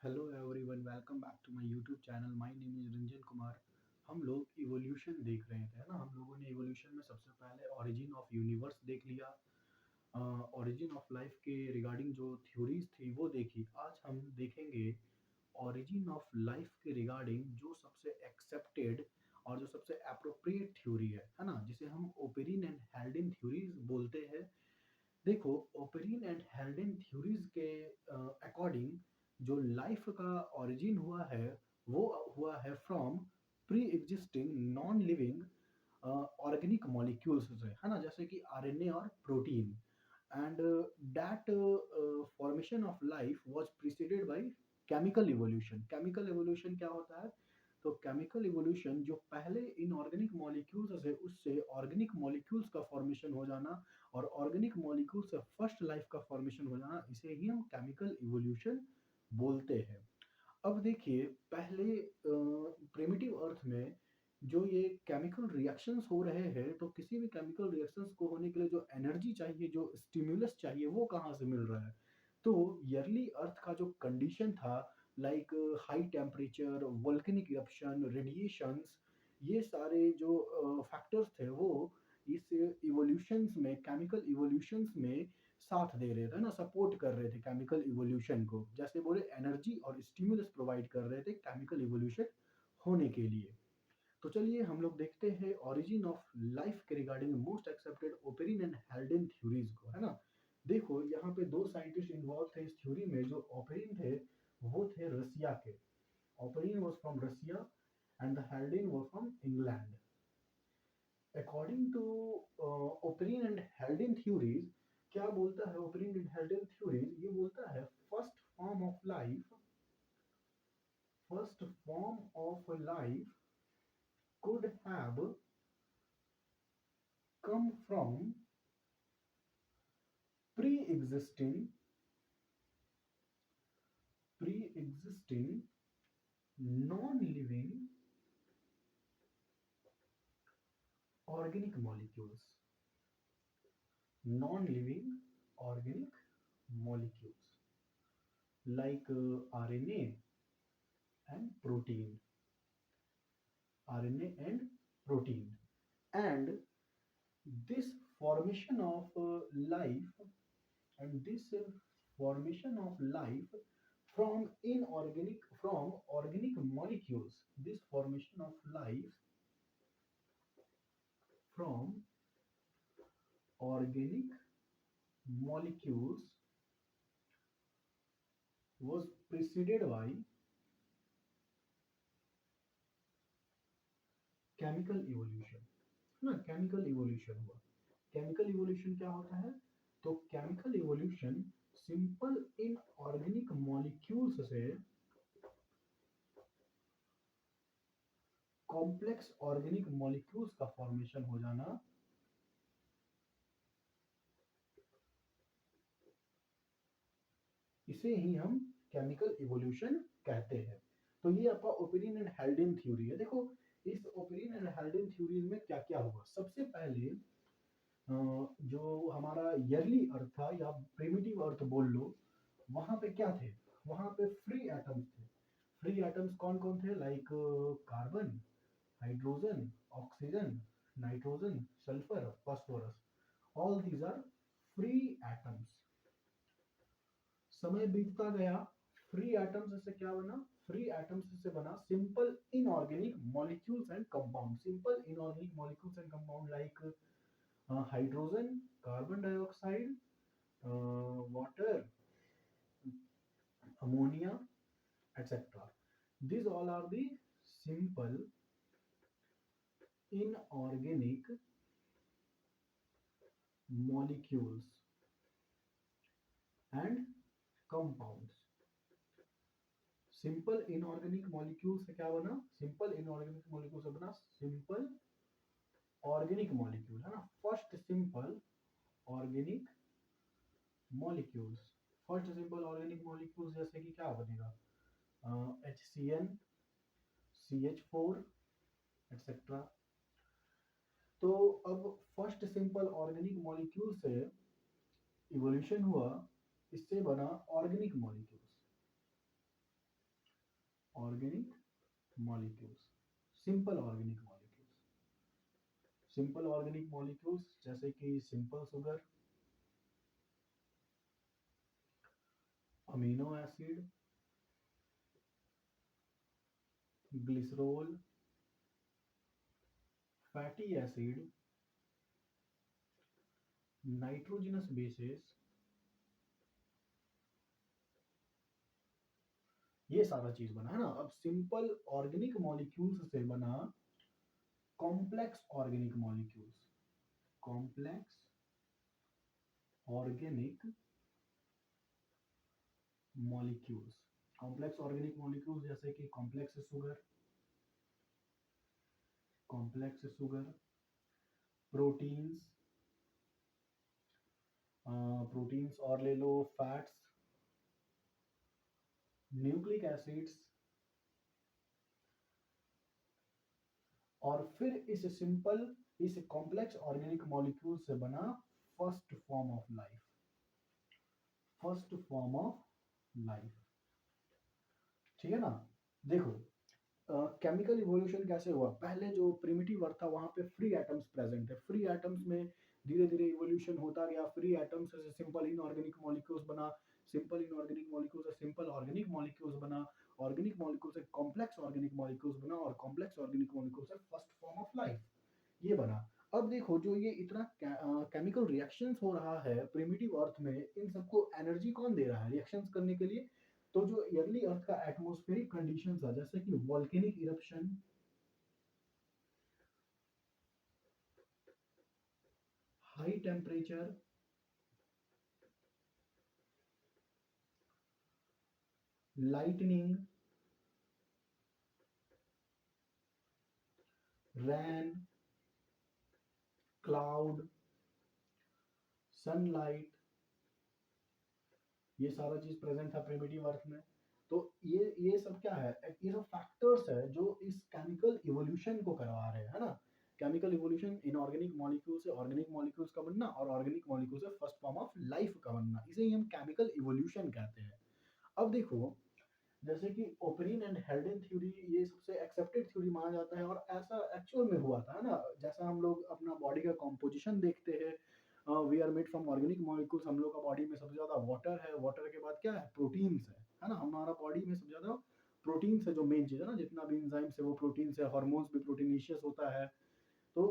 Hello everyone, welcome back to my YouTube channel. My name is Ranjan Kumar. हम लोग evolution देख रहे थे, है ना। हम लोगों ने इवोल्यूशन में सबसे पहले ओरिजिन ऑफ यूनिवर्स देख लिया। ओरिजिन ऑफ लाइफ के रिगार्डिंग जो थ्योरीज थी वो देखी। आज हम देखेंगे ओरिजिन ऑफ लाइफ के रिगार्डिंग जो सबसे एक्सेप्टेड और जो सबसे अप्रोप्रिएट थ्योरी है ना, जिसे हम ओपेरिन एंड हेल्डेन थ्योरीज बोलते हैं। देखो, ओपेरिन एंड हेल्डेन थ्योरीज के अकॉर्डिंग जो लाइफ का ओरिजिन हुआ है वो हुआ है from pre existing non living organic molecules से, है ना, जैसे कि आरएनए और protein. And that formation of life was preceded by chemical evolution. Chemical evolution क्या होता है? तो केमिकल इवोल्यूशन जो पहले इनऑर्गेनिक मॉलिक्यूल्स है उससे ऑर्गेनिक मॉलिक्यूल्स का फॉर्मेशन हो जाना और ऑर्गेनिक मॉलिक्यूल से फर्स्ट लाइफ का फॉर्मेशन हो जाना, इसे ही हम केमिकल इवोल्यूशन बोलते हैं। अब देखिए, पहले प्रिमिटिव अर्थ में जो ये केमिकल रिएक्शंस हो रहे हैं, तो किसी भी केमिकल रिएक्शंस को होने के लिए जो एनर्जी चाहिए, जो स्टिमुलस चाहिए, वो कहाँ से मिल रहा है? तो ईयरली अर्थ का जो कंडीशन था, like high temperature, volcanic eruption, radiations, ये सारे जो फैक्टर्स थे वो इस इवोल्यूशंस में, केमिकल इवोल्यूशंस में साथ दे रहे थे ना, सपोर्ट कर रहे थे केमिकल इवोल्यूशन को। जैसे बोले, एनर्जी और स्टिमुलस प्रोवाइड कर रहे थे केमिकल इवोल्यूशन होने के लिए। तो चलिए हम लोग देखते हैं ओरिजिन ऑफ लाइफ के regarding most accepted Oparin and Haldane theories को, है ना। देखो, यहाँ पे दो साइंटिस्ट इन्वॉल्व थे इस थ्योरी में। जो ओपेरिन थे वो थे रसिया के। Oparin was from Russia and the Haldane was from England. According to Oparin and Haldane theories, क्या बोलता है ओपेरिन एंड हेल्डेन थ्योरीज? ये बोलता है first form of life could have come from pre-existing pre-existing non-living organic molecules. Non-living organic molecules like RNA and protein. RNA and protein. And this formation of life and this formation of life from organic molecules. This formation of life from organic molecules was preceded by chemical evolution, ना। Chemical evolution हुआ। Chemical evolution क्या होता है? तो chemical evolution simple inorganic molecules से complex organic molecules का formation हो जाना, इसे ही हम केमिकल इवोल्यूशन कहते हैं। तो ये आपका ओपेरिन एंड हेल्डेन थ्योरी है। देखो, इस ओपेरिन एंड हेल्डेन थ्योरी में क्या क्या हुआ। सबसे पहले जो हमारा ईयरली अर्थ था या प्रिमिटिव अर्थ बोल लो, वहां पे क्या थे? वहां पे फ्री एटम्स थे। फ्री एटम्स कौन कौन थे? Like carbon, hydrogen, oxygen, nitrogen, sulphur, phosphorus. All these are free atoms. समय बीतता गया, फ्री एटम्स से क्या बना? फ्री एटम्स से बना simple inorganic molecules and compound. Simple inorganic molecules and compound like hydrogen, carbon dioxide, water, ammonia, etc. These all are the simple inorganic molecules and compounds. Simple inorganic molecule से क्या बना? Simple inorganic molecule से बना simple organic molecule, है ना। First simple organic molecules. First simple organic molecules जैसे कि क्या बनेगा? HCN, CH4, etc. तो अब फर्स्ट सिंपल ऑर्गेनिक मॉलिक्यूल से इवोल्यूशन हुआ, इससे बना organic molecules. Organic molecules, simple organic molecules, simple organic molecules जैसे कि simple sugar, amino acid, glycerol, fatty acid, nitrogenous bases, ये सारा चीज बना है ना। अब सिंपल ऑर्गेनिक मॉलिक्यूल्स से बना complex organic molecules, complex organic molecules, complex organic molecules जैसे कि कॉम्प्लेक्स शुगर, प्रोटीन्स, प्रोटीन्स और ले लो फैट्स, न्यूक्लिक एसिड्स, और फिर इस कॉम्प्लेक्स ऑर्गेनिक मॉलिक्यूल से बना first form of life, first form of life. ठीक है ना। देखो केमिकल इवोल्यूशन कैसे हुआ, पहले जो प्रिमिटिव अर्थ था वहां पे फ्री एटम्स प्रेजेंट है, फ्री एटम्स में धीरे धीरे इवोल्यूशन होता गया, फ्री एटम्स से सिंपल इनऑर्गेनिक मॉलिक्यूल्स बना, सिंपल इनऑर्गेनिक मॉलिक्यूल से सिंपल ऑर्गेनिक मॉलिक्यूल्स बना, ऑर्गेनिक मॉलिक्यूल से कॉम्प्लेक्स ऑर्गेनिक मॉलिक्यूल्स बना, और कॉम्प्लेक्स ऑर्गेनिक मॉलिक्यूल से फर्स्ट फॉर्म ऑफ लाइफ, ये बना। अब देखो जो ये इतना केमिकल रिएक्शंस हो रहा है प्रिमिटिव अर्थ में, इन सबको एनर्जी कौन दे रहा है रिएक्शंस करने के लिए? तो जो अर्ली अर्थ का एटमॉस्फेरिक कंडीशंस है, जैसे कि volcanic eruption, high temperature, lightning, rain, cloud, sunlight, ये सारा चीज प्रेजेंट था प्रिमिटिव अर्थ में। तो ये सब क्या है, ये सब फैक्टर्स है जो इस केमिकल इवोल्यूशन को करवा रहे हैं, है ना। केमिकल इवोल्यूशन इनऑर्गेनिक मॉलिक्यूल से ऑर्गेनिक मॉलिक्यूल्स का बनना, और ऑर्गेनिक मॉलिक्यूल से फर्स्ट फॉर्म ऑफ लाइफ का बनना, इसे ही हम केमिकल इवोल्यूशन कहते हैं। अब देखो जैसे कि ओपरिन एंड हेल्डेन थ्योरी ये सबसे एक्सेप्टेड थ्योरी माना जाता है, और ऐसा एक्चुअल में हुआ था, है ना। जैसा हम लोग अपना बॉडी का कॉम्पोजिशन देखते हैं, we are made from organic molecules, हम लोग का बॉडी में सबसे ज्यादा वाटर है, वाटर के बाद क्या है, प्रोटीन्स है ना। हमारा बॉडी में सबसे ज्यादा प्रोटीन्स है, जो मेन चीज है ना, जितना भी एंजाइम्स है वो प्रोटीन्स है, हार्मोन्स भी प्रोटीनिशियस होता है। तो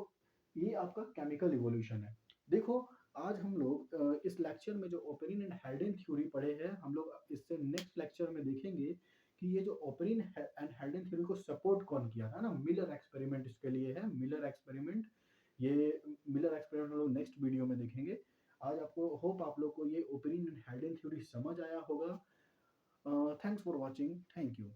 ये आपका केमिकल इवोल्यूशन है। देखो आज हम लोग इस लेक्चर में जो ओपरिन एंड हेल्डेन थ्योरी पढ़े हैं, हम लोग इससे नेक्स्ट लेक्चर में देखेंगे कि ये जो ओपरिन एंड हेल्डेन थ्योरी को सपोर्ट कौन किया था ना। मिलर एक्सपेरिमेंट इसके लिए है, मिलर एक्सपेरिमेंट। ये मिलर एक्सपेरिमेंट हम लोग नेक्स्ट वीडियो में देखेंगे। आज आपको होप आप लोग को ये ओपरिन एंड हेल्डेन थ्योरी समझ आया होगा। Thanks for watching, thank you.